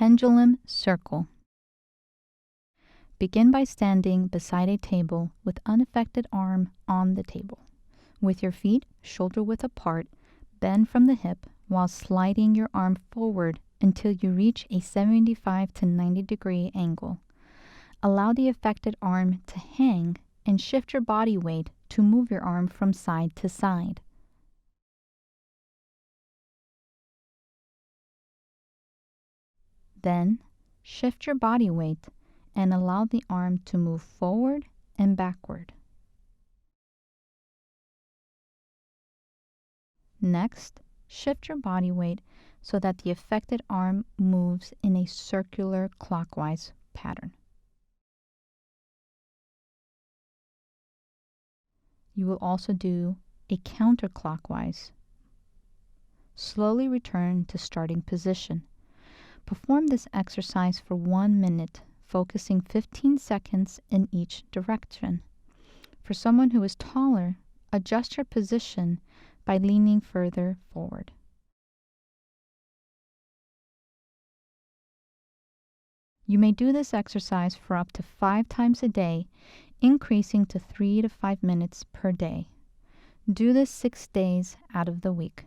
Pendulum Circle. Begin by standing beside a table with unaffected arm on the table. With your feet shoulder-width apart, bend from the hip while sliding your arm forward until you reach a 75 to 90 degree angle. Allow the affected arm to hang and shift your body weight to move your arm from side to side. Then, shift your body weight and allow the arm to move forward and backward. Next, shift your body weight so that the affected arm moves in a circular clockwise pattern. You will also do a counter-clockwise. Slowly return to starting position. Perform this exercise for 1 minute, focusing 15 seconds in each direction. For someone who is taller, adjust your position by leaning further forward. You may do this exercise for up to 5 times a day, increasing to 3 to 5 minutes per day. Do this 6 days out of the week.